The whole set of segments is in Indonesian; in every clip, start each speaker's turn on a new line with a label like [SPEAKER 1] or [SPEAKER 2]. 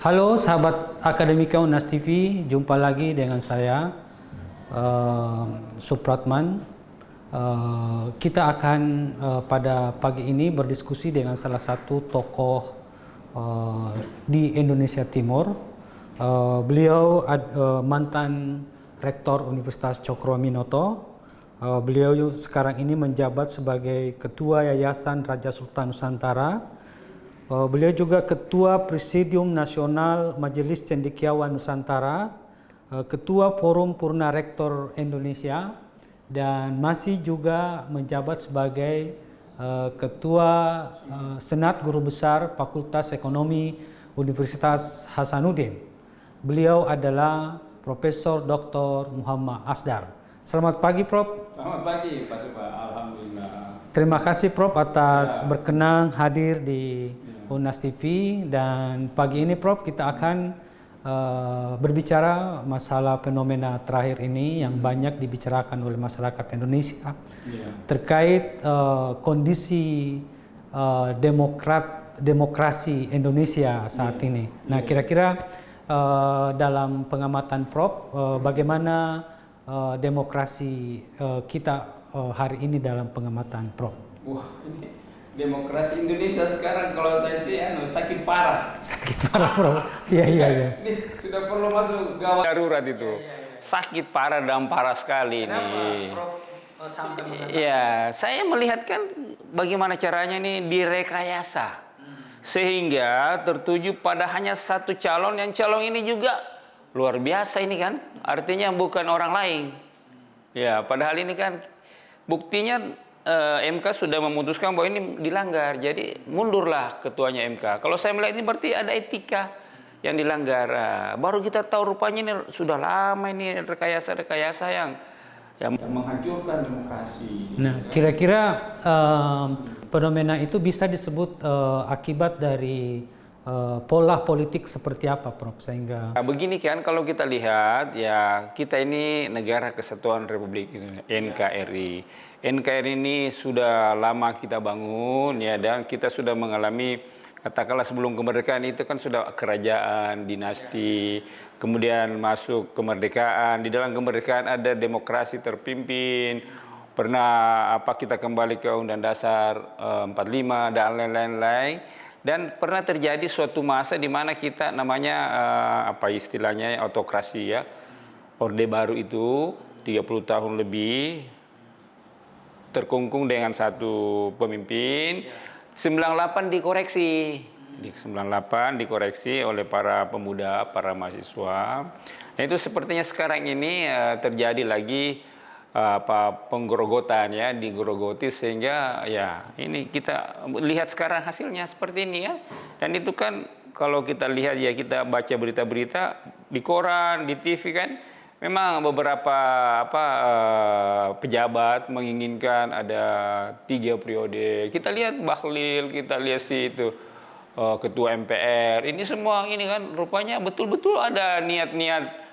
[SPEAKER 1] Halo sahabat Akademika Unas TV, jumpa lagi dengan saya Supratman. Kita akan pada pagi ini berdiskusi dengan salah satu tokoh di Indonesia Timur. Beliau mantan Rektor Universitas Cokroaminoto. Beliau sekarang ini menjabat sebagai Ketua Yayasan Raja Sultan Nusantara. Beliau juga Ketua Presidium Nasional Majelis Cendekiawan Nusantara, Ketua Forum Purna Rektor Indonesia, dan masih juga menjabat sebagai Ketua Senat Guru Besar Fakultas Ekonomi Universitas Hasanuddin. Beliau adalah Profesor Dr. Muhammad Asdar. Selamat pagi, Prof.
[SPEAKER 2] Selamat pagi, Pak Supa. Alhamdulillah.
[SPEAKER 1] Terima kasih, Prof, atas berkenan hadir di Unas TV, dan pagi ini, Prof, kita akan berbicara masalah fenomena terakhir ini yang banyak dibicarakan oleh masyarakat Indonesia terkait kondisi demokrasi Indonesia saat ini. Nah, kira-kira dalam pengamatan Prof, bagaimana demokrasi kita hari ini dalam pengamatan Prof?
[SPEAKER 2] Wah, ini demokrasi Indonesia sekarang kalau saya sih sakit parah.
[SPEAKER 1] Sakit parah, Prof. Iya.
[SPEAKER 2] Ini sudah perlu masuk gawat darurat itu. Sakit parah dan parah sekali ini. Iya, saya melihat kan bagaimana caranya ini direkayasa. Sehingga tertuju pada hanya satu calon, yang calon ini juga luar biasa ini kan. Artinya bukan orang lain. Ya, padahal ini kan buktinya MK sudah memutuskan bahwa ini dilanggar, jadi mundurlah ketuanya MK. Kalau saya melihat ini berarti ada etika yang dilanggar. Baru kita tahu rupanya ini sudah lama ini rekayasa-rekayasa yang menghancurkan demokrasi.
[SPEAKER 1] Nah, kira-kira fenomena itu bisa disebut akibat dari pola politik seperti apa, Prof? Sehingga
[SPEAKER 2] begini kan, kalau kita lihat ya, kita ini negara kesatuan Republik NKRI. NKRI ini sudah lama kita bangun ya, dan kita sudah mengalami, katakanlah sebelum kemerdekaan itu kan sudah kerajaan, dinasti, kemudian masuk kemerdekaan. Di dalam kemerdekaan ada demokrasi terpimpin. Pernah kita kembali ke Undang Dasar 45 dan lain-lain. Dan pernah terjadi suatu masa di mana kita namanya istilahnya autokrasi ya. Orde Baru itu 30 tahun lebih terkungkung dengan satu pemimpin. 98 dikoreksi. Di 98 dikoreksi oleh para pemuda, para mahasiswa. Nah, itu sepertinya sekarang ini terjadi lagi penggerogotan ya, digerogoti, sehingga ya ini kita lihat sekarang hasilnya seperti ini ya. Dan itu kan kalau kita lihat ya, kita baca berita-berita di koran, di TV kan, memang beberapa pejabat menginginkan ada 3 periode. Kita lihat Bahlil, kita lihat si itu ketua MPR. Ini semua ini kan rupanya betul-betul ada niat-niat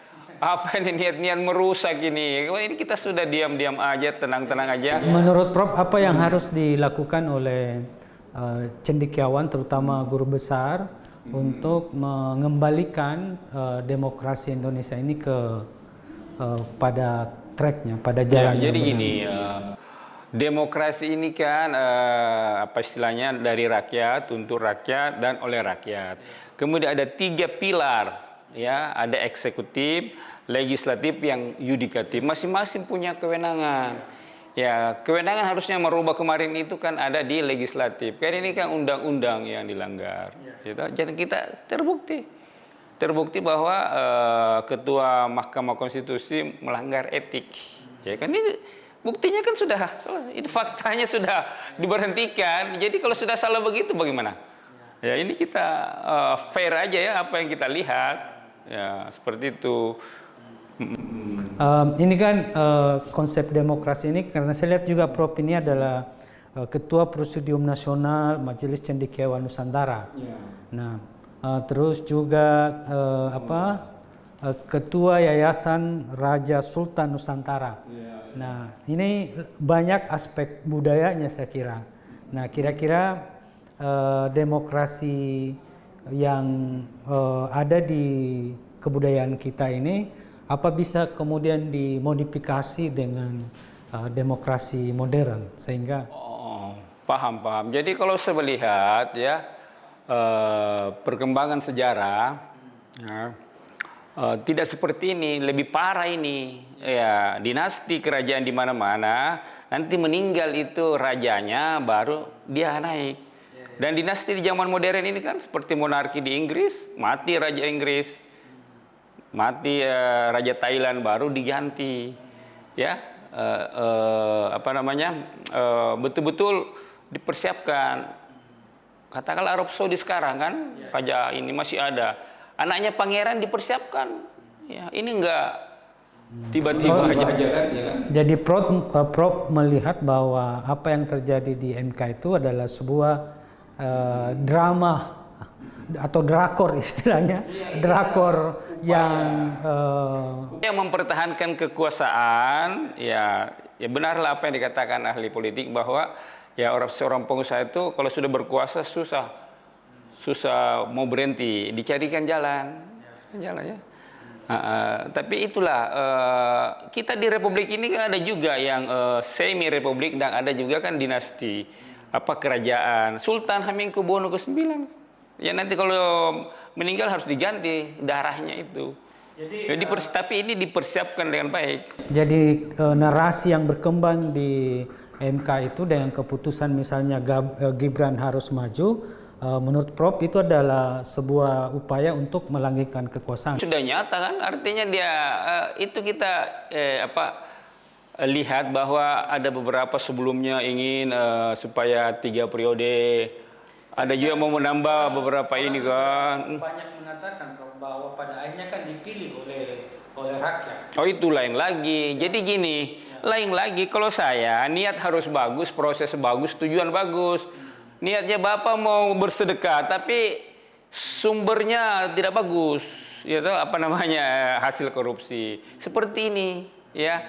[SPEAKER 2] niat-niat merusak ini. Ini kita sudah diam-diam aja, tenang-tenang aja.
[SPEAKER 1] Menurut Prof, apa yang harus dilakukan oleh cendekiawan, terutama guru besar, untuk mengembalikan demokrasi Indonesia ini pada tracknya, pada jalannya?
[SPEAKER 2] Ya, jadi gini, demokrasi ini kan istilahnya dari rakyat, untuk rakyat, dan oleh rakyat. Kemudian ada 3 pilar. Ya, ada eksekutif, legislatif, yang yudikatif. Masing-masing punya kewenangan. Ya, kewenangan harusnya merubah kemarin itu kan ada di legislatif. Karena ini kan undang-undang yang dilanggar. Gitu. Jadi kita terbukti bahwa ketua Mahkamah Konstitusi melanggar etik. Ya kan, ini buktinya kan sudah, itu faktanya sudah diberhentikan. Jadi kalau sudah salah begitu bagaimana? Ya, ini kita fair aja ya apa yang kita lihat. Ya, seperti itu.
[SPEAKER 1] Ini kan konsep demokrasi ini, karena saya lihat juga Prof ini adalah Ketua Presidium Nasional Majelis Cendekiawan Nusantara. Nah, terus juga Ketua Yayasan Raja Sultan Nusantara. Nah, ini banyak aspek budayanya saya kira. Nah, kira-kira demokrasi yang ada di kebudayaan kita ini apa bisa kemudian dimodifikasi dengan demokrasi modern sehingga
[SPEAKER 2] paham. Jadi kalau saya melihat ya perkembangan sejarah tidak seperti ini, lebih parah ini ya, dinasti kerajaan di mana-mana nanti meninggal itu rajanya baru dia naik. Dan dinasti di zaman modern ini kan seperti monarki di Inggris, mati raja Inggris, mati raja Thailand baru diganti, ya betul-betul dipersiapkan. Katakanlah Arab Saudi sekarang kan, raja ini masih ada, anaknya pangeran dipersiapkan, ya ini enggak tiba-tiba aja kan, ya kan?
[SPEAKER 1] Jadi Prof melihat bahwa apa yang terjadi di MK itu adalah sebuah drama atau drakor istilahnya, drakor yang
[SPEAKER 2] mempertahankan kekuasaan. Ya benarlah apa yang dikatakan ahli politik bahwa ya seorang pengusaha itu kalau sudah berkuasa susah mau berhenti, dicarikan jalan ya. Tapi itulah kita di Republik ini kan ada juga yang semi republik dan ada juga kan dinasti kerajaan Sultan Hamengkubuwono ke-9. Ya nanti kalau meninggal harus diganti darahnya itu. Tapi ini dipersiapkan dengan baik.
[SPEAKER 1] Jadi narasi yang berkembang di MK itu dengan keputusan misalnya Gibran harus maju, menurut Prof itu adalah sebuah upaya untuk melanggengkan kekuasaan.
[SPEAKER 2] Sudah nyata kan, artinya dia itu kita lihat bahwa ada beberapa sebelumnya ingin supaya 3 periode. Ada juga mau menambah beberapa ini kan.
[SPEAKER 1] Banyak mengatakan bahwa pada akhirnya kan dipilih oleh rakyat.
[SPEAKER 2] Oh itu lain lagi. Jadi gini, lain lagi kalau saya niat harus bagus, proses bagus, tujuan bagus. Niatnya Bapak mau bersedekah tapi sumbernya tidak bagus. Ya hasil korupsi. Seperti ini, ya.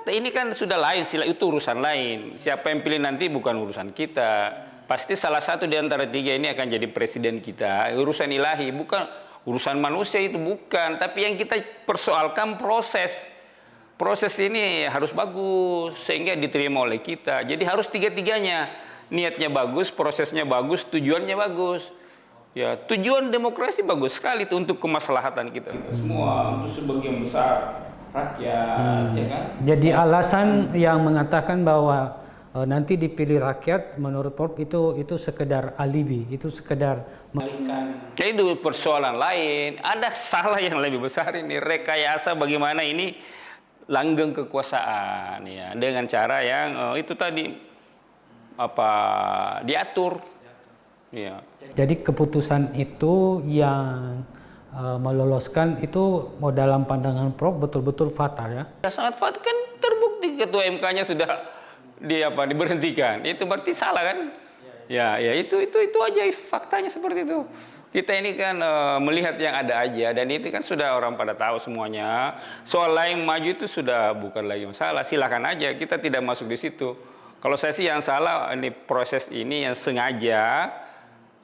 [SPEAKER 2] Ini kan sudah lain, itu urusan lain. Siapa yang pilih nanti bukan urusan kita. Pasti salah satu di antara 3 ini akan jadi presiden kita. Urusan ilahi, bukan urusan manusia itu bukan. Tapi yang kita persoalkan proses. Proses ini harus bagus sehingga diterima oleh kita. Jadi harus 3-tiganya. Niatnya bagus, prosesnya bagus, tujuannya bagus. Ya, tujuan demokrasi bagus sekali itu untuk kemaslahatan kita semua, untuk sebagian besar rakyat, ya kan?
[SPEAKER 1] Jadi alasan yang mengatakan bahwa nanti dipilih rakyat menurut Prof itu sekedar alibi, itu sekedar mengalihkan.
[SPEAKER 2] Ya itu persoalan lain. Ada salah yang lebih besar ini, rekayasa bagaimana ini langgeng kekuasaan ya dengan cara yang itu tadi diatur. Ya.
[SPEAKER 1] Jadi keputusan itu yang meloloskan itu dalam pandangan Prof betul-betul fatal ya.
[SPEAKER 2] Sangat fatal kan, terbukti ketua MK-nya sudah diberhentikan. Itu berarti salah kan? Ya itu aja faktanya seperti itu. Kita ini kan melihat yang ada aja dan itu kan sudah orang pada tahu semuanya. Soal lain maju itu sudah bukan lagi masalah. Silakan aja, kita tidak masuk di situ. Kalau saya sih yang salah ini proses ini yang sengaja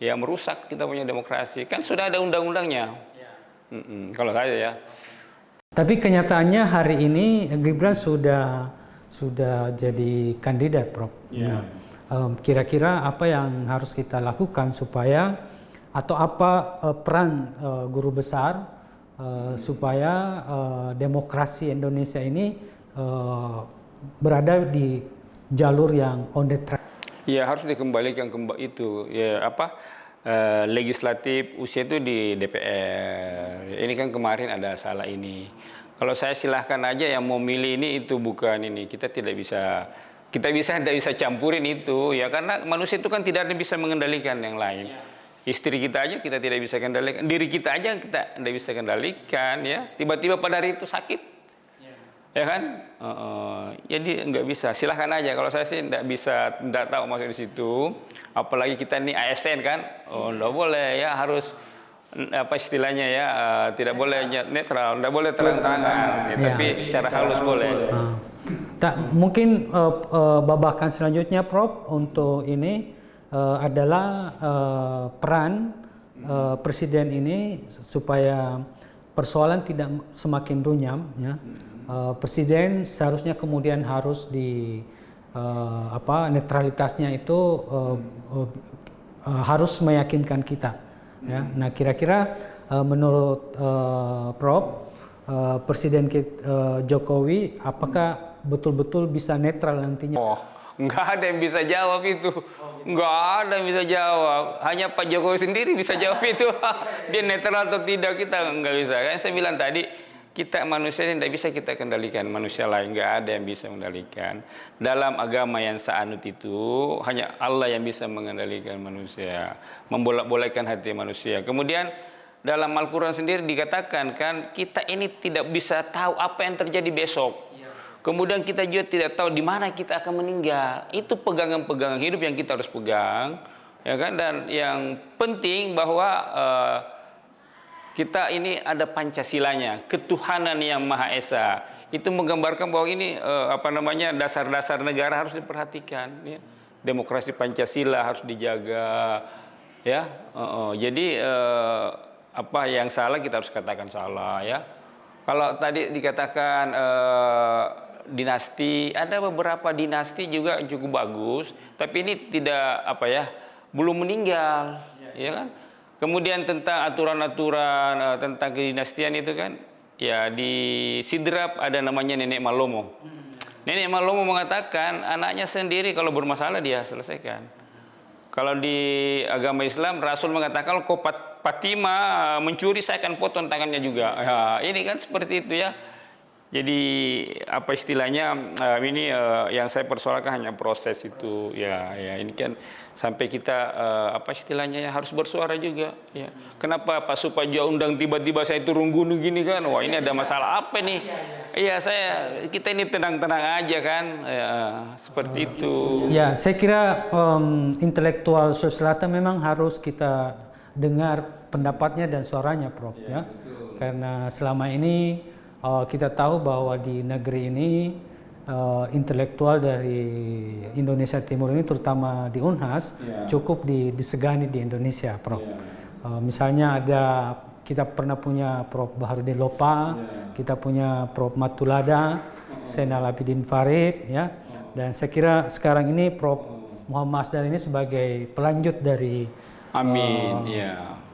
[SPEAKER 2] ya merusak kita punya demokrasi. Kan sudah ada undang-undangnya. Kalau saya ya.
[SPEAKER 1] Tapi kenyataannya hari ini Gibran sudah jadi kandidat, Prof.
[SPEAKER 2] Yeah.
[SPEAKER 1] Kira-kira apa yang harus kita lakukan supaya atau apa peran guru besar supaya demokrasi Indonesia ini berada di jalur yang on the track?
[SPEAKER 2] Ya harus dikembalikan itu legislatif usia itu di DPR. Ini kan kemarin ada salah ini. Kalau saya silahkan aja yang mau milih ini itu bukan ini. Kita tidak bisa campurin itu ya karena manusia itu kan tidak bisa mengendalikan yang lain. Istri kita aja kita tidak bisa kendalikan, diri kita aja kita tidak bisa kendalikan ya. Tiba-tiba pada hari itu sakit. Ya kan? Jadi nggak bisa. Silahkan aja. Kalau saya sih tidak tahu masuk di situ. Apalagi kita ini ASN kan, nggak boleh ya, harus apa istilahnya ya, tidak boleh netral, tidak boleh terang-terangan. Ya, tapi secara halus boleh.
[SPEAKER 1] Mungkin babakan selanjutnya, Prof, untuk ini adalah peran presiden ini supaya persoalan tidak semakin runyam, ya. Presiden seharusnya kemudian harus netralitasnya itu harus meyakinkan kita. Ya. Nah, kira-kira menurut Prof, Presiden Jokowi apakah betul-betul bisa netral nantinya?
[SPEAKER 2] Oh, nggak ada yang bisa jawab itu. Nggak ada yang bisa jawab. Hanya Pak Jokowi sendiri bisa jawab itu. Dia netral atau tidak, kita nggak bisa. Kan saya bilang tadi, kita manusia ini tidak bisa kita kendalikan manusia lain. Nggak ada yang bisa mengendalikan. Dalam agama yang saanut itu, hanya Allah yang bisa mengendalikan manusia. Membolak-bolakan hati manusia. Kemudian, dalam Al-Quran sendiri dikatakan kan, kita ini tidak bisa tahu apa yang terjadi besok. Kemudian kita juga tidak tahu di mana kita akan meninggal. Itu pegangan-pegangan hidup yang kita harus pegang, ya kan? Dan yang penting bahwa kita ini ada Pancasilanya, ketuhanan yang Maha Esa. Itu menggambarkan bahwa ini dasar-dasar negara harus diperhatikan. Ya. Demokrasi Pancasila harus dijaga. Ya, jadi apa yang salah kita harus katakan salah. Ya. Kalau tadi dikatakan dinasti, ada beberapa dinasti juga cukup bagus, tapi ini tidak belum meninggal, ya kan? Kemudian tentang aturan-aturan tentang kedinastian itu kan, ya di Sidrap ada namanya Nenek Malomo. Nenek Malomo mengatakan anaknya sendiri kalau bermasalah dia selesaikan. Kalau di agama Islam Rasul mengatakan kalau Fatimah mencuri saya akan potong tangannya juga. Ya, ini kan seperti itu ya. Jadi apa istilahnya ini yang saya persoalkan hanya proses itu ya ini kan sampai kita istilahnya ya harus bersuara juga ya. Kenapa Pak Supajo undang tiba-tiba saya turun gunung gini kan? Wah, ini ada masalah apa nih? Iya, kita ini tenang-tenang aja kan. Ya, seperti itu.
[SPEAKER 1] Ya, saya kira intelektual Sulawesi Selatan memang harus kita dengar pendapatnya dan suaranya, Prof. Ya. Karena selama ini kita tahu bahwa di negeri ini intelektual dari Indonesia Timur ini terutama di Unhas cukup disegani di Indonesia, Prof. Misalnya kita pernah punya Prof. Baharudin Lopa, kita punya Prof. Matulada, Zainal Abidin Farid, ya. Dan saya kira sekarang ini Prof. Muhammad Asdar ini sebagai pelanjut dari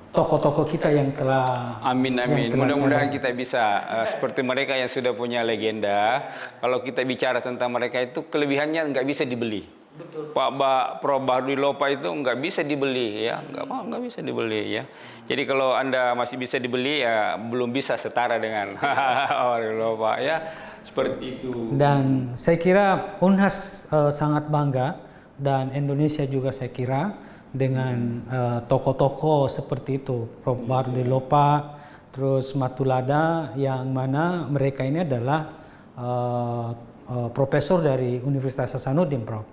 [SPEAKER 1] tokoh-tokoh kita yang telah
[SPEAKER 2] amin. Mudah-mudahan kita bisa seperti mereka yang sudah punya legenda. Kalau kita bicara tentang mereka itu kelebihannya nggak bisa dibeli. Betul. Prof. Baharudin Lopa itu nggak bisa dibeli ya, nggak bisa dibeli ya. Jadi kalau Anda masih bisa dibeli ya belum bisa setara dengan Baharudin Lopa ya, seperti itu.
[SPEAKER 1] Dan saya kira Unhas sangat bangga dan Indonesia juga saya kira dengan tokoh-tokoh seperti itu, Prof. Baharudin Lopa, terus Matulada, yang mana mereka ini adalah profesor dari Universitas Hasanuddin, Prof.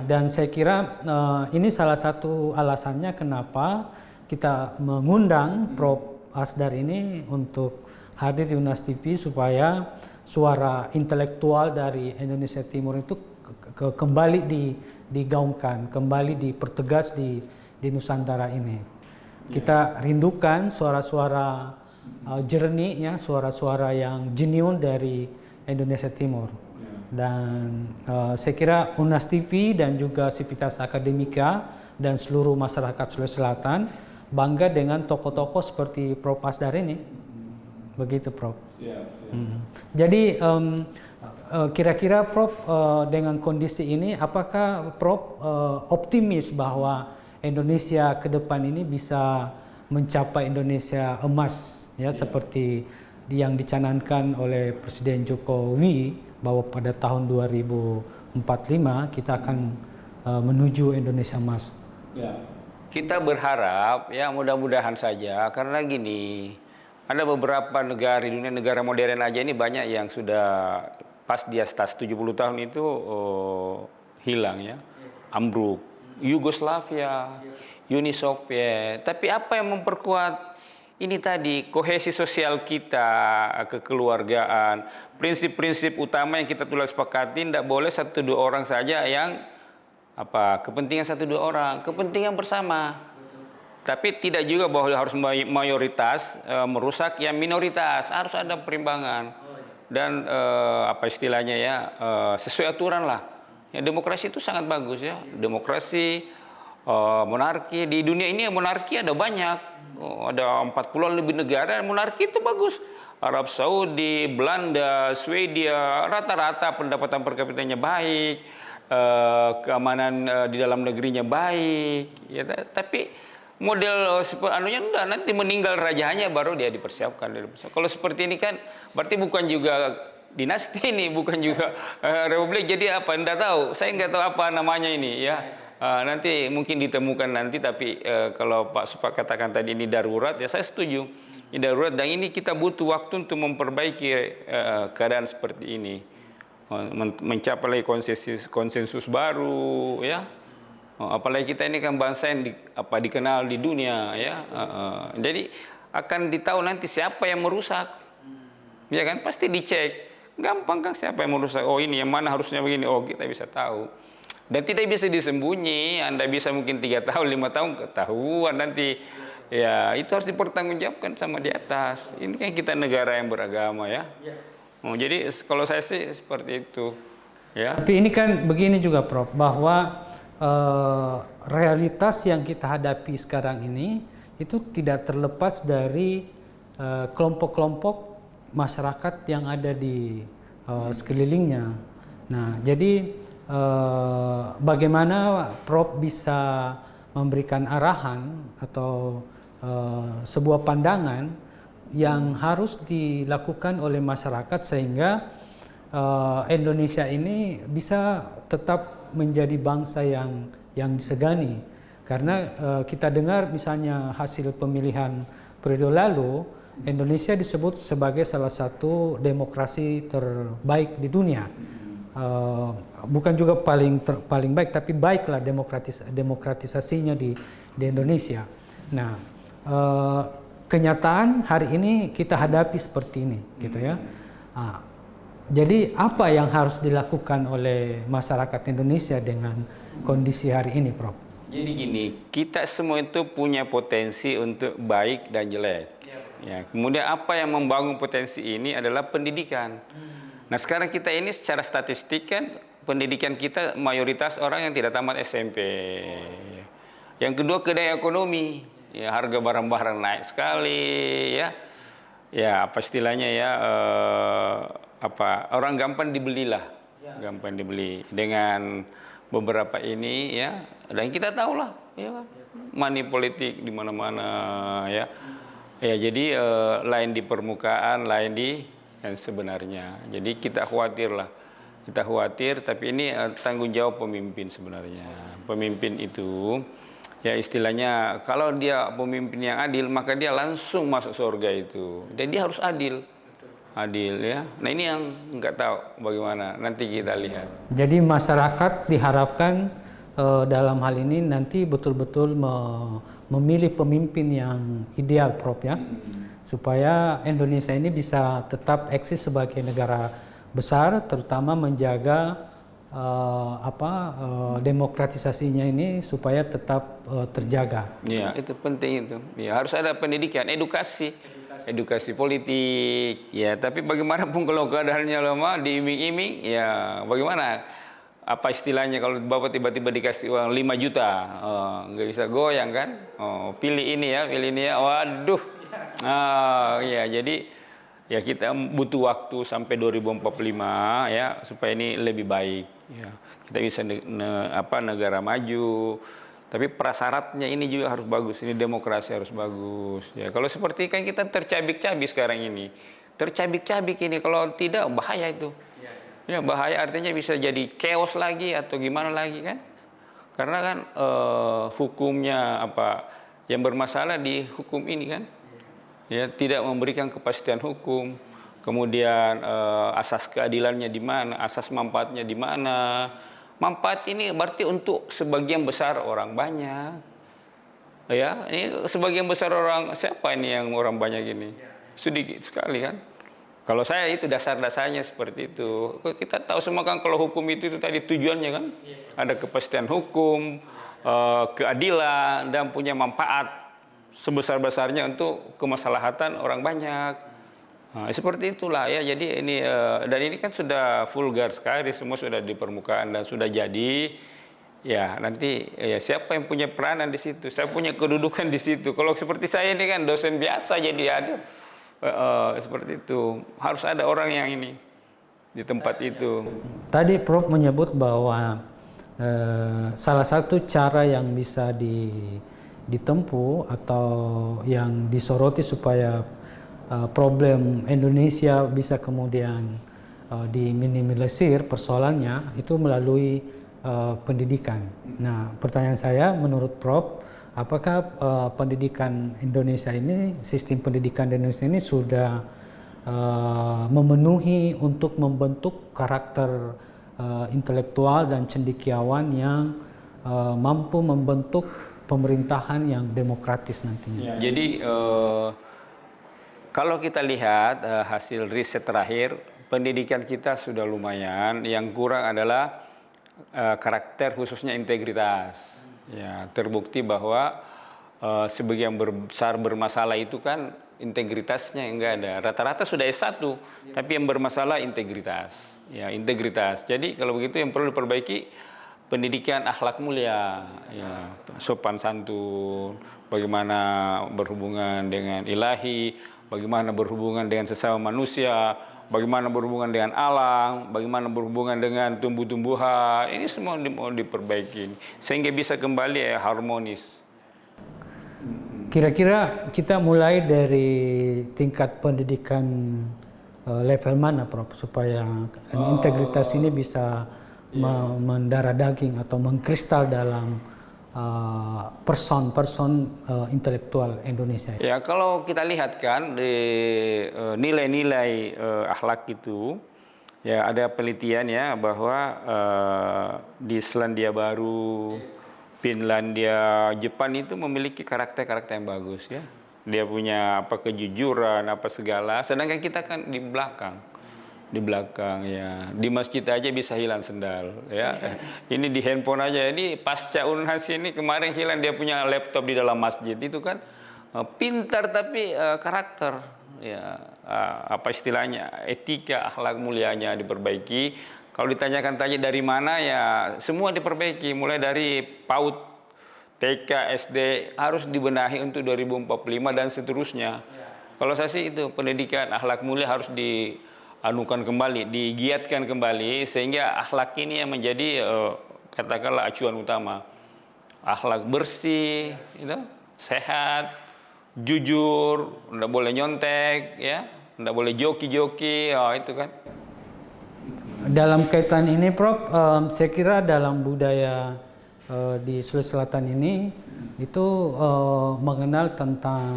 [SPEAKER 1] Dan saya kira ini salah satu alasannya kenapa kita mengundang Prof. Asdar ini untuk hadir di Unas TV supaya suara intelektual dari Indonesia Timur itu kembali digaungkan, kembali dipertegas di Nusantara ini. Kita rindukan suara-suara jernih, ya, suara-suara yang genuine dari Indonesia Timur. Dan saya kira Unas TV dan juga Sivitas Akademika dan seluruh masyarakat Sulawesi Selatan bangga dengan tokoh-tokoh seperti Prof. Asdar ini. Begitu, Prof. Jadi kira-kira Prof, dengan kondisi ini apakah Prof optimis bahwa Indonesia ke depan ini bisa mencapai Indonesia emas, ya, seperti yang dicanangkan oleh Presiden Jokowi bahwa pada tahun 2045 kita akan menuju Indonesia emas?
[SPEAKER 2] Ya. Kita berharap ya mudah-mudahan saja, karena gini, ada beberapa negara di dunia, negara modern aja ini banyak yang sudah pas di atas 70 tahun itu hilang ya, ambruk. Yugoslavia, Uni Soviet. Tapi apa yang memperkuat ini tadi, kohesi sosial kita, kekeluargaan, prinsip-prinsip utama yang kita telah sepakati, tidak boleh 1-2 orang saja yang kepentingan 1-2 orang, kepentingan bersama. Tapi tidak juga bahwa harus mayoritas merusak yang minoritas. Harus ada perimbangan. Dan apa istilahnya ya, sesuai aturan lah. Ya, demokrasi itu sangat bagus ya. Demokrasi, monarki di dunia ini monarki ada banyak. Ada 40 lebih negara monarki itu bagus. Arab Saudi, Belanda, Swedia, rata-rata pendapatan per kapitanya baik, keamanan di dalam negerinya baik. Ya, tapi model anunya udah nanti meninggal rajanya baru dia dipersiapkan. Kalau seperti ini kan berarti bukan juga dinasti ini, bukan juga republik. Jadi apa? Enggak tahu. Saya nggak tahu apa namanya ini ya. Nanti mungkin ditemukan nanti. Tapi kalau Pak Supak katakan tadi ini darurat, ya saya setuju. Ini darurat dan ini kita butuh waktu untuk memperbaiki keadaan seperti ini, mencapai konsensus baru ya. Apalagi kita ini kan bangsa yang dikenal di dunia ya. Jadi akan ditahu nanti siapa yang merusak. Ya kan pasti dicek. Gampang kan siapa yang merusak. Oh ini yang mana harusnya begini. Oh kita bisa tahu. Dan tidak bisa disembunyi. Anda bisa mungkin 3 tahun, 5 tahun ketahuan nanti. Ya itu harus dipertanggungjawabkan sama di atas. Ini kan kita negara yang beragama ya. Jadi kalau saya sih seperti itu. Ya.
[SPEAKER 1] Tapi ini kan begini juga Prof, bahwa realitas yang kita hadapi sekarang ini itu tidak terlepas dari kelompok-kelompok masyarakat yang ada di sekelilingnya. Nah, jadi bagaimana Prof bisa memberikan arahan atau sebuah pandangan yang harus dilakukan oleh masyarakat sehingga Indonesia ini bisa tetap menjadi bangsa yang disegani. Karena kita dengar misalnya hasil pemilihan periode lalu, Indonesia disebut sebagai salah satu demokrasi terbaik di dunia. Bukan juga paling baik, tapi baiklah demokratisasinya di Indonesia. Nah, kenyataan hari ini kita hadapi seperti ini, gitu ya. Jadi apa yang harus dilakukan oleh masyarakat Indonesia dengan kondisi hari ini, Prof?
[SPEAKER 2] Jadi gini, kita semua itu punya potensi untuk baik dan jelek. Ya, kemudian apa yang membangun potensi ini adalah pendidikan. Nah sekarang kita ini secara statistik kan pendidikan kita mayoritas orang yang tidak tamat SMP. Yang kedua kedaya ekonomi. Ya, harga barang-barang naik sekali ya. Ya apa istilahnya ya, orang gampang dibelilah. Gampang dibeli dengan beberapa ini ya. Dan kita tahulah ya, money politik di mana-mana ya. Ya jadi lain di permukaan, lain di yang sebenarnya. Jadi kita khawatir lah. Kita khawatir, tapi ini tanggung jawab pemimpin sebenarnya. Pemimpin itu ya istilahnya kalau dia pemimpin yang adil maka dia langsung masuk surga itu. Dan dia harus adil. Adil ya. Nah ini yang nggak tahu bagaimana, nanti kita lihat.
[SPEAKER 1] Jadi masyarakat diharapkan dalam hal ini nanti betul-betul memilih pemimpin yang ideal, Prof ya. Supaya Indonesia ini bisa tetap eksis sebagai negara besar, terutama menjaga demokratisasinya ini supaya tetap terjaga.
[SPEAKER 2] Ya, itu penting itu. Ya, harus ada pendidikan, edukasi politik. Ya, tapi bagaimanapun kalau keadaannya lemah, diiming-iming, ya bagaimana? Apa istilahnya kalau Bapak tiba-tiba dikasih uang 5 juta, nggak bisa goyang kan? Pilih ini ya, waduh. Ya, jadi ya kita butuh waktu sampai 2045 ya supaya ini lebih baik. Ya, kita bisa negara maju. Tapi prasyaratnya ini juga harus bagus. Ini demokrasi harus bagus. Ya, kalau seperti kan kita tercabik-cabik sekarang ini. Tercabik-cabik ini kalau tidak bahaya itu. Ya, bahaya artinya bisa jadi chaos lagi atau gimana lagi kan? Karena kan hukumnya yang bermasalah di hukum ini kan? Ya, tidak memberikan kepastian hukum. Kemudian asas keadilannya di mana, asas manfaatnya di mana. Manfaat ini berarti untuk sebagian besar orang banyak. Ya, ini sebagian besar orang, siapa ini yang orang banyak ini? Sedikit sekali kan. Kalau saya itu dasar-dasarnya seperti itu. Kita tahu semua kan kalau hukum itu tadi tujuannya kan. Ada kepastian hukum, keadilan dan punya manfaat. sebesar-besarnya untuk kemaslahatan orang banyak. Nah, seperti itulah ya. Jadi ini dan ini kan sudah vulgar sekali, semua sudah di permukaan dan sudah jadi. Ya nanti ya siapa yang punya peranan di situ? Saya punya kedudukan di situ. Kalau seperti saya ini kan dosen biasa, jadi ada seperti itu. Harus ada orang yang ini di tempat itu.
[SPEAKER 1] Tadi Prof menyebut bahwa salah satu cara yang bisa ditempuh atau yang disoroti supaya problem Indonesia bisa kemudian diminimalisir persoalannya itu melalui pendidikan. Nah, pertanyaan saya menurut Prof, apakah pendidikan Indonesia ini, sistem pendidikan di Indonesia ini sudah memenuhi untuk membentuk karakter intelektual dan cendekiawan yang mampu membentuk pemerintahan yang demokratis nantinya?
[SPEAKER 2] Jadi kalau kita lihat hasil riset terakhir, pendidikan kita sudah lumayan. Yang kurang adalah karakter, khususnya integritas. Ya, terbukti bahwa sebagian besar bermasalah itu kan integritasnya enggak ada. Rata-rata sudah S1, tapi yang bermasalah integritas. Ya, integritas. Jadi kalau begitu yang perlu diperbaiki pendidikan akhlak mulia, ya, sopan santun, bagaimana berhubungan dengan ilahi, bagaimana berhubungan dengan sesama manusia, bagaimana berhubungan dengan alam, bagaimana berhubungan dengan tumbuh-tumbuhan. Ini semua mau diperbaiki sehingga bisa kembali harmonis.
[SPEAKER 1] Kira-kira kita mulai dari tingkat pendidikan level mana, Prof, supaya integritas ini bisa mendarah daging atau mengkristal dalam person intelektual Indonesia?
[SPEAKER 2] Ya, kalau kita lihat kan di nilai-nilai akhlak itu, ya ada penelitian ya bahwa di Selandia Baru, Finlandia, Jepang itu memiliki karakter-karakter yang bagus ya. Dia punya kejujuran, segala. Sedangkan kita kan di belakang ya. Di masjid aja bisa hilang sendal ya. Ini di handphone aja. Ini pasca Unhas ini kemarin hilang dia punya laptop di dalam masjid. Itu kan pintar tapi karakter ya. Apa istilahnya? Etika, akhlak mulianya diperbaiki. Kalau ditanyakan tanya dari mana ya semua diperbaiki, mulai dari PAUD, TK, SD harus dibenahi untuk 2045 dan seterusnya. Kalau saya sih itu pendidikan akhlak mulia harus dianukan kembali, digiatkan kembali sehingga akhlak ini yang menjadi katakanlah acuan utama. Akhlak bersih, itu, sehat, jujur, tidak boleh nyontek, ya, tidak boleh joki-joki, itu kan.
[SPEAKER 1] Dalam kaitan ini, Prof, saya kira dalam budaya di Sulawesi Selatan ini itu mengenal tentang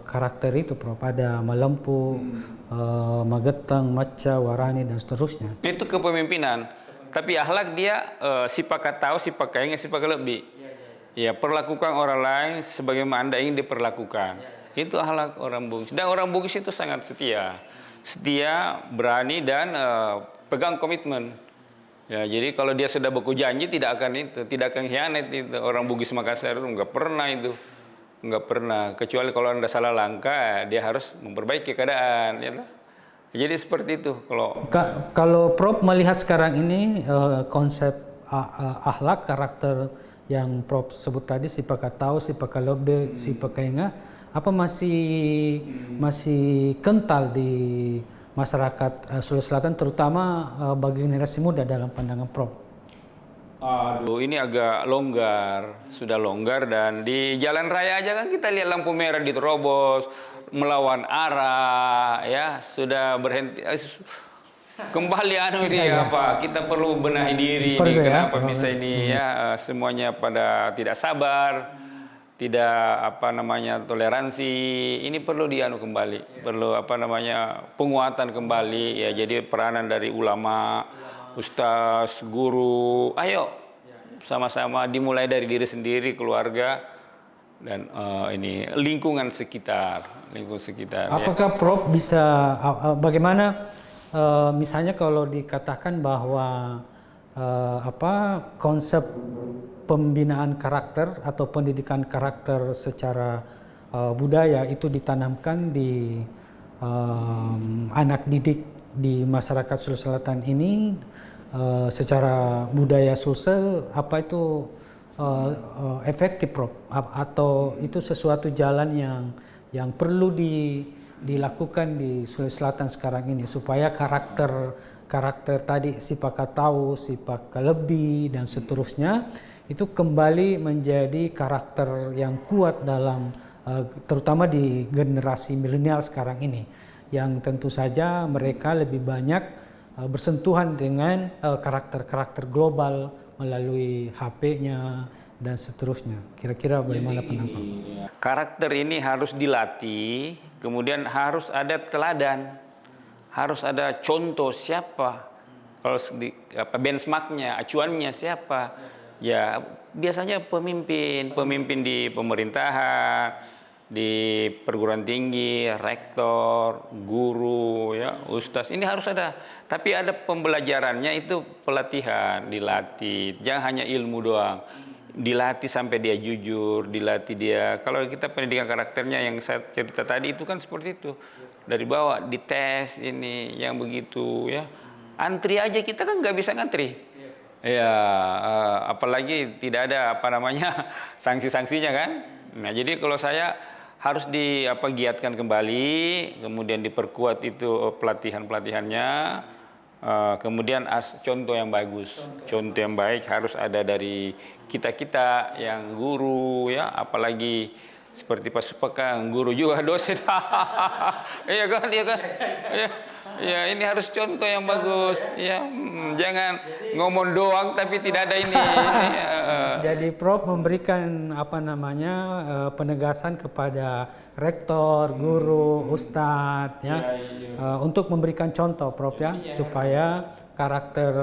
[SPEAKER 1] karakter itu, Prof. Ada Malempu, Magetang, Maca, Warani dan seterusnya.
[SPEAKER 2] Itu kepemimpinan. Tapi akhlak dia sifat tahu, sifat ingat, sifat lebih. Ya, perlakukan orang lain sebagaimana Anda ingin diperlakukan. Itu akhlak orang Bugis. Dan orang Bugis itu sangat setia. Setia, berani dan pegang komitmen. Ya, jadi kalau dia sudah beku janji tidak akan khianat itu. Orang Bugis Makassar itu nggak pernah. Kecuali kalau Anda salah langkah, dia harus memperbaiki keadaan. Ya, jadi seperti itu.
[SPEAKER 1] Kalau Prof melihat sekarang ini konsep akhlak, karakter yang Prof sebut tadi, sifat tahu, sifat lebih, sifat ingat, apa masih kental di masyarakat Sulawesi Selatan, terutama bagi generasi muda dalam pandangan Prof?
[SPEAKER 2] Aduh, ini agak longgar, sudah longgar, dan di jalan raya aja kan kita lihat lampu merah diterobos, melawan arah, ya sudah berhenti. Kembali apa? Kita perlu benahi diri ini, kenapa bisa ini ya semuanya pada tidak sabar. Tidak toleransi, ini perlu kembali, perlu penguatan kembali ya. Jadi peranan dari ulama, ustaz, guru, ayo sama-sama dimulai dari diri sendiri, keluarga dan ini lingkungan sekitar.
[SPEAKER 1] Apakah Prof bisa bagaimana misalnya kalau dikatakan bahwa konsep pembinaan karakter atau pendidikan karakter secara budaya itu ditanamkan di anak didik di masyarakat Sulawesi Selatan ini secara budaya Sulsel efektif, Prof, atau itu sesuatu jalan yang perlu dilakukan di Sulawesi Selatan sekarang ini supaya karakter tadi si Pakatau, si Pakalebi dan seterusnya itu kembali menjadi karakter yang kuat dalam terutama di generasi milenial sekarang ini, yang tentu saja mereka lebih banyak bersentuhan dengan karakter-karakter global melalui HP-nya dan seterusnya. Kira-kira bagaimana pendapat?
[SPEAKER 2] Karakter ini harus dilatih, kemudian harus ada teladan, harus ada contoh siapa, kalau benchmarknya, acuannya siapa. Ya biasanya pemimpin di pemerintahan, di perguruan tinggi, rektor, guru, ya, ustaz. Ini harus ada. Tapi ada pembelajarannya, itu pelatihan, dilatih. Jangan hanya ilmu doang. Dilatih sampai dia jujur, dilatih dia. Kalau kita pendidikan karakternya yang saya cerita tadi itu kan seperti itu. Dari bawah dites ini yang begitu, ya. Antri aja kita kan nggak bisa ngantri. Ya, apalagi tidak ada sanksi-sanksinya kan. Nah, jadi kalau saya harus giatkan kembali, kemudian diperkuat itu pelatihannya, kemudian contoh yang bagus, contoh yang baik harus ada dari kita yang guru, ya, apalagi seperti Pak Supaka, guru juga dosen. Iya kan, ya, ini harus contoh yang bagus, ya, jangan ngomong doang tapi tidak ada ini.
[SPEAKER 1] Jadi Prof memberikan penegasan kepada rektor, guru, ustadz, ya, untuk memberikan contoh, Prof, ya, supaya karakter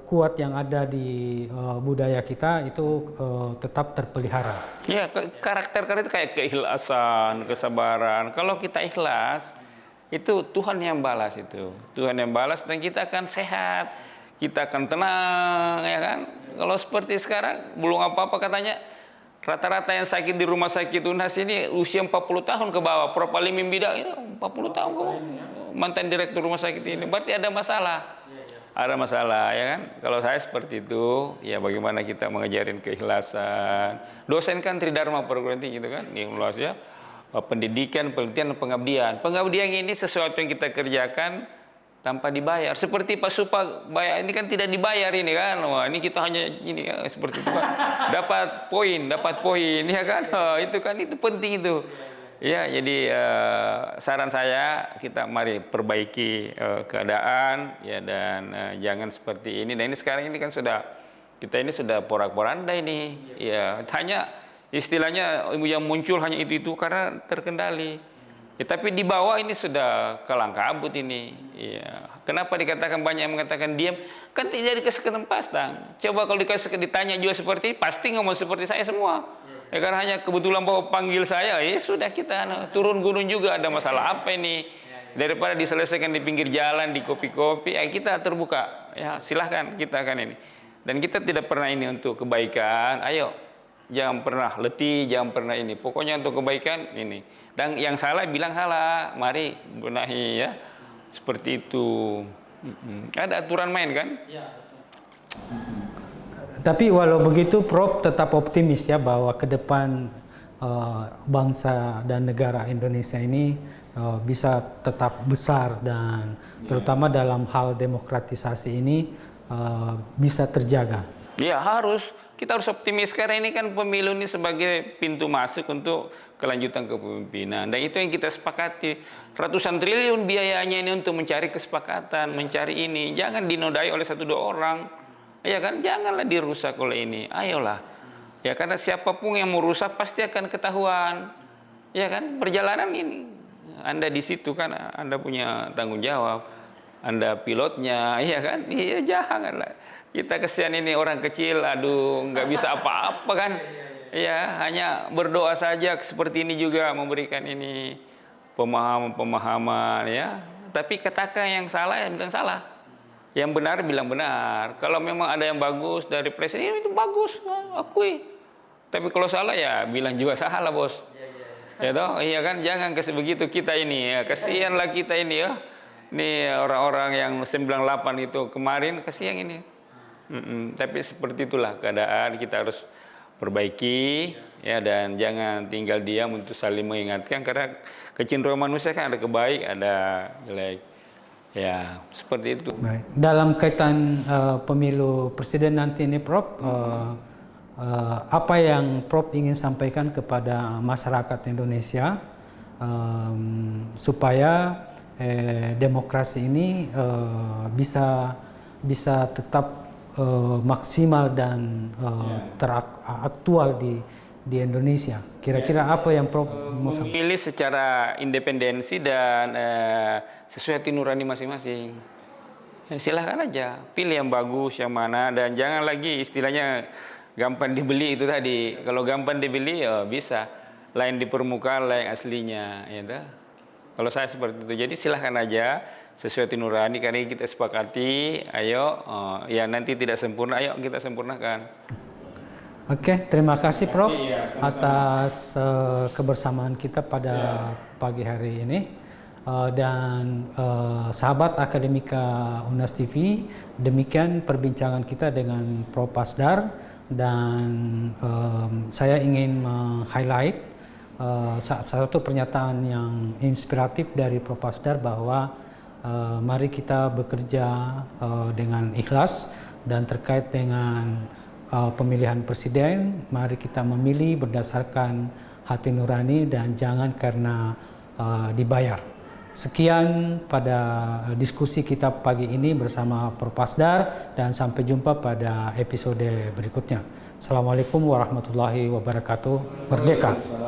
[SPEAKER 1] kuat yang ada di budaya kita itu tetap terpelihara.
[SPEAKER 2] Ya, karakter itu kayak keikhlasan, kesabaran. Kalau kita ikhlas, itu Tuhan yang balas itu. Tuhan yang balas dan kita akan sehat, kita akan tenang, ya kan? Kalau seperti sekarang belum apa-apa katanya, rata-rata yang sakit di rumah sakit UNHAS ini usia 40 tahun ke bawah. Prof Alimin Bidang itu 40 tahun ke bawah. Mantan direktur rumah sakit ini. Berarti ada masalah. Ada masalah, ya kan? Kalau saya seperti itu, ya bagaimana kita mengajarin keikhlasan. Dosen kan Tridharma perguruan tinggi gitu kan, luas, ya. Pendidikan, penelitian, pengabdian. Pengabdian ini sesuatu yang kita kerjakan tanpa dibayar. Seperti Pak Supa bayar ini kan tidak dibayar ini kan. Wah, ini kita hanya ini ya, seperti itu kan. Dapat poin, ya kan. Itu kan itu penting itu. Ya, jadi saran saya kita mari perbaiki keadaan, ya, dan jangan seperti ini. Dan ini sekarang ini kan kita ini sudah porak-poranda ini. Ya, hanya istilahnya yang muncul hanya itu karena terkendali. Ya, tapi di bawah ini sudah kalang kabut ini. Ya. Kenapa dikatakan banyak yang mengatakan diam? Kan tidak dikasih kesempatan. Coba kalau ditanya juga seperti ini, pasti ngomong seperti saya semua. Ya, karena hanya kebetulan bahwa panggil saya, ya sudah kita turun gunung juga, ada masalah apa ini? Daripada diselesaikan di pinggir jalan, di kopi-kopi, kita terbuka. Ya, silahkan kita akan ini. Dan kita tidak pernah ini untuk kebaikan. Ayo, jangan pernah letih, jangan pernah ini. Pokoknya untuk kebaikan ini. Dan yang salah bilang salah, mari benahi, ya. Seperti itu. Ada aturan main kan? Ya, betul.
[SPEAKER 1] Tapi walau begitu, Prof tetap optimis ya bahwa ke depan bangsa dan negara Indonesia ini bisa tetap besar dan terutama dalam hal demokratisasi ini bisa terjaga.
[SPEAKER 2] Ya harus, kita harus optimis karena ini kan pemilu ini sebagai pintu masuk untuk kelanjutan kepemimpinan. Dan itu yang kita sepakati. Ratusan triliun biayanya ini untuk mencari kesepakatan, mencari ini. Jangan dinodai oleh 1-2 orang. Ya kan, janganlah dirusak oleh ini. Ayolah. Ya, karena siapapun yang mau rusak pasti akan ketahuan. Ya kan, perjalanan ini. Anda di situ kan, Anda punya tanggung jawab. Anda pilotnya, ya kan? Iya, janganlah. Kita kesian ini orang kecil, aduh, nggak bisa apa-apa kan? Ya, hanya berdoa saja seperti ini juga memberikan ini pemahaman-pemahaman, ya. Tapi katakan yang salah, yang bilang salah. Yang benar bilang benar. Kalau memang ada yang bagus dari presiden itu bagus, akui. Tapi kalau salah ya bilang juga salah bos. Ya toh, iya kan, jangan begitu kita ini ya. Kasihanlah kita ini ya. Nih orang-orang yang 98 itu kemarin kasihan ini. Tapi seperti itulah keadaan, kita harus perbaiki ya, dan jangan tinggal diam untuk saling mengingatkan, karena kecenderungan manusia kan ada kebaik, ada jelek. Ya, seperti itu.
[SPEAKER 1] Baik. Dalam kaitan pemilu presiden nanti ini, Prof, apa yang Prof ingin sampaikan kepada masyarakat Indonesia supaya demokrasi ini bisa tetap maksimal dan teraktual di Indonesia. Kira-kira apa yang Prof mau sampaikan?
[SPEAKER 2] Memilih secara independensi dan sesuai hati nurani masing-masing. Ya, silahkan aja, pilih yang bagus, yang mana, dan jangan lagi istilahnya gampang dibeli itu tadi. Kalau gampang dibeli ya bisa, lain di permukaan, lain aslinya. Ya, kalau saya seperti itu, jadi silahkan aja sesuai hati nurani, karena kita sepakati, ayo, ya nanti tidak sempurna, ayo kita sempurnakan.
[SPEAKER 1] Oke, terima kasih Prof atas kebersamaan kita pada pagi hari ini. Dan sahabat Akademika Unas TV, demikian perbincangan kita dengan Prof Pasdar, dan saya ingin meng-highlight satu pernyataan yang inspiratif dari Prof Pasdar bahwa mari kita bekerja dengan ikhlas, dan terkait dengan pemilihan presiden, mari kita memilih berdasarkan hati nurani dan jangan karena dibayar. Sekian pada diskusi kita pagi ini bersama Prof Pasdar, dan sampai jumpa pada episode berikutnya. Assalamualaikum warahmatullahi wabarakatuh. Merdeka!